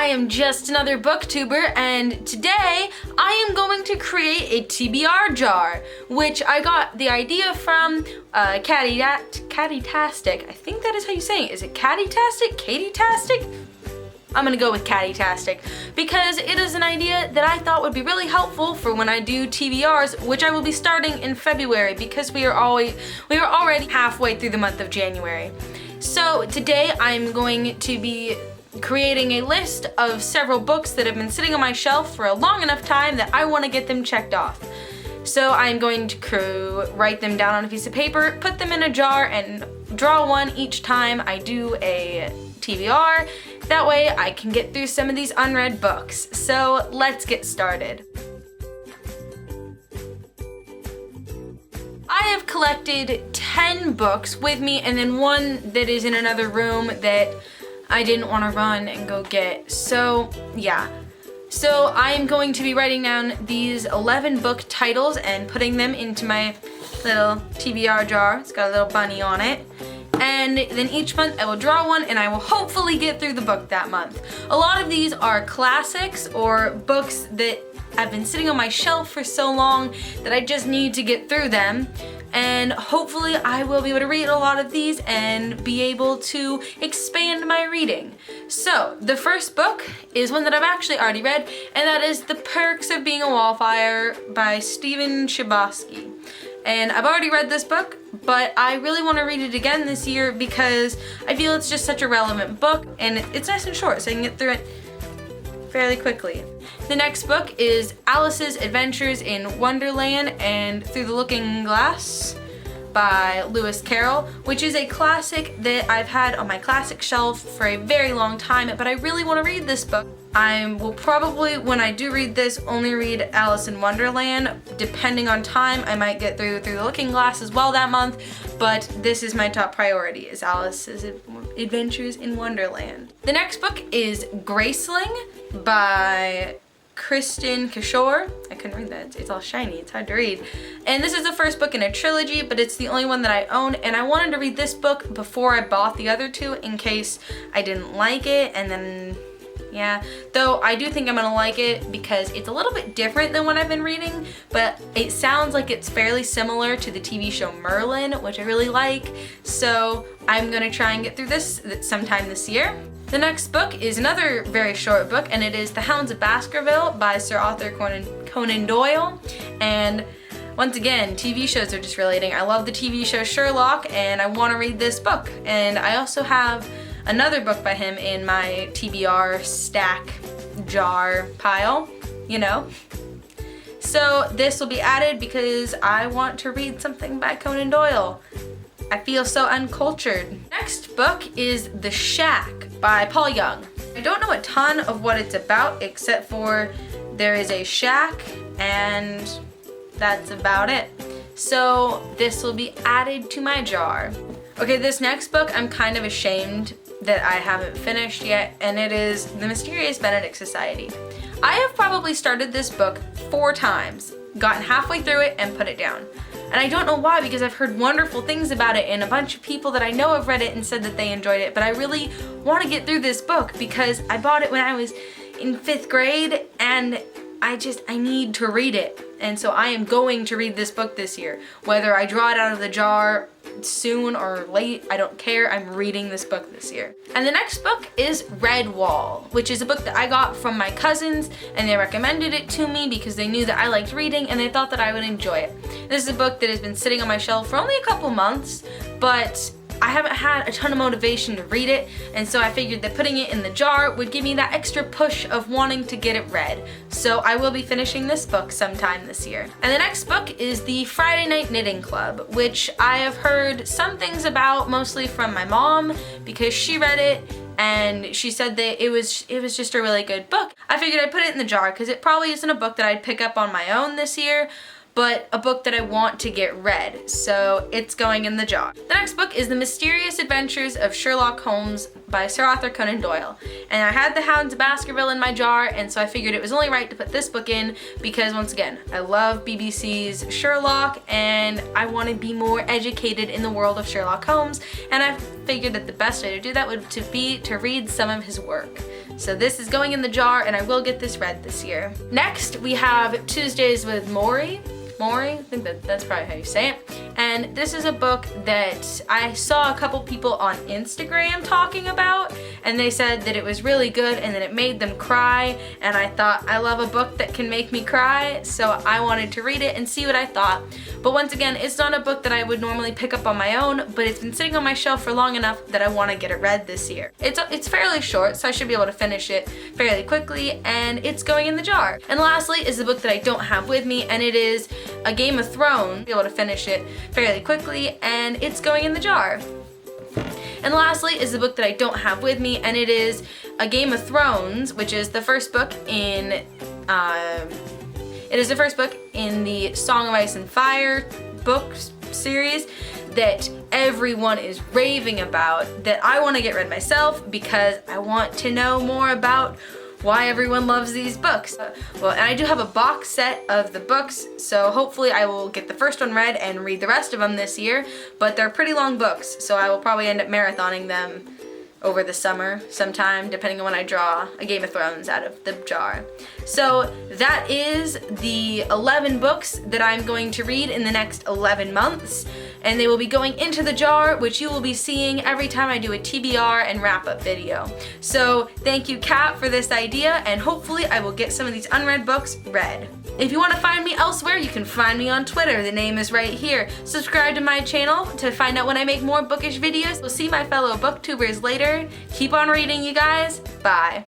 I am just another booktuber, and today I am going to create a TBR jar, which I got the idea from Katytastic. I think that is how you say it. Is it Katytastic? Katytastic? I'm gonna go with Katytastic because it is an idea that I thought would be really helpful for when I do TBRs, which I will be starting in February because we are already halfway through the month of January. So today I'm going to be creating a list of several books that have been sitting on my shelf for a long enough time that I want to get them checked off. So I'm going to write them down on a piece of paper, put them in a jar, and draw one each time I do a TBR. That way I can get through some of these unread books. So let's get started. I have collected 10 books with me and then one that is in another room that I didn't want to run and go get. So yeah. So I'm going to be writing down these 11 book titles and putting them into my little TBR jar. It's got a little bunny on it. And then each month I will draw one and I will hopefully get through the book that month. A lot of these are classics or books that have been sitting on my shelf for so long that I just need to get through them. And hopefully I will be able to read a lot of these and be able to expand my reading. So the first book is one that I've actually already read, and that is The Perks of Being a Wallflower by Stephen Chbosky. And I've already read this book, but I really want to read it again this year because I feel it's just such a relevant book and it's nice and short, so I can get through it fairly quickly. The next book is Alice's Adventures in Wonderland and Through the Looking Glass by Lewis Carroll, which is a classic that I've had on my classic shelf for a very long time, but I really want to read this book. I will probably, when I do read this, only read Alice in Wonderland. Depending on time, I might get through the Looking Glass as well that month, but this is my top priority, is Alice's Adventures in Wonderland. The next book is Graceling by Kristen Kishore. I couldn't read that. It's all shiny. It's hard to read. And this is the first book in a trilogy, but it's the only one that I own, and I wanted to read this book before I bought the other two in case I didn't like it, and then yeah, though I do think I'm gonna like it because it's a little bit different than what I've been reading, but it sounds like it's fairly similar to the TV show Merlin, which I really like. So I'm gonna try and get through this sometime this year. The next book is another very short book, and it is The Hounds of Baskerville by Sir Arthur Conan Doyle. And once again, TV shows are just relating. I love the TV show Sherlock, and I want to read this book. And I also have another book by him in my TBR stack jar pile, you know. So this will be added because I want to read something by Conan Doyle. I feel so uncultured. Next book is The Shack by Paul Young. I don't know a ton of what it's about except for there is a shack and that's about it. So this will be added to my jar. Okay, this next book I'm kind of ashamed that I haven't finished yet, and it is The Mysterious Benedict Society. I have probably started this book 4 times, gotten halfway through it, and put it down. And I don't know why, because I've heard wonderful things about it and a bunch of people that I know have read it and said that they enjoyed it, but I really want to get through this book because I bought it when I was in 5th grade and I need to read it. And so I am going to read this book this year. Whether I draw it out of the jar soon or late, I don't care. I'm reading this book this year. And the next book is Redwall, which is a book that I got from my cousins, and they recommended it to me because they knew that I liked reading and they thought that I would enjoy it. This is a book that has been sitting on my shelf for only a couple months, but I haven't had a ton of motivation to read it, and so I figured that putting it in the jar would give me that extra push of wanting to get it read. So I will be finishing this book sometime this year. And the next book is the Friday Night Knitting Club, which I have heard some things about, mostly from my mom because she read it and she said that it was just a really good book. I figured I'd put it in the jar because it probably isn't a book that I'd pick up on my own this year, but a book that I want to get read, so it's going in the jar. The next book is The Mysterious Adventures of Sherlock Holmes by Sir Arthur Conan Doyle. And I had The Hounds of Baskerville in my jar, and so I figured it was only right to put this book in because, once again, I love BBC's Sherlock and I want to be more educated in the world of Sherlock Holmes, and I figured that the best way to do that would be to read some of his work. So this is going in the jar, and I will get this read this year. Next, we have Tuesdays with Maury. I think that's probably how you say it. And this is a book that I saw a couple people on Instagram talking about, and they said that it was really good and that it made them cry, and I thought, I love a book that can make me cry, so I wanted to read it and see what I thought. But once again, it's not a book that I would normally pick up on my own, but it's been sitting on my shelf for long enough that I want to get it read this year. It's fairly short, so I should be able to finish it fairly quickly, and it's going in the jar. And lastly is the book that I don't have with me, and it is A Game of Thrones. Be able to finish it fairly quickly, and it's going in the jar. And lastly is the book that I don't have with me, and it is A Game of Thrones, which is the first book in the Song of Ice and Fire book series that everyone is raving about, that I want to get read myself because I want to know more about why everyone loves these books. Well, and I do have a box set of the books, so hopefully I will get the first one read and read the rest of them this year, but they're pretty long books, so I will probably end up marathoning them over the summer sometime, depending on when I draw A Game of Thrones out of the jar. So that is the 11 books that I'm going to read in the next 11 months, and they will be going into the jar, which you will be seeing every time I do a TBR and wrap-up video. So thank you, Kat, for this idea, and hopefully I will get some of these unread books read. If you want to find me elsewhere, you can find me on Twitter. The name is right here. Subscribe to my channel to find out when I make more bookish videos. We'll see my fellow booktubers later. Keep on reading, you guys. Bye.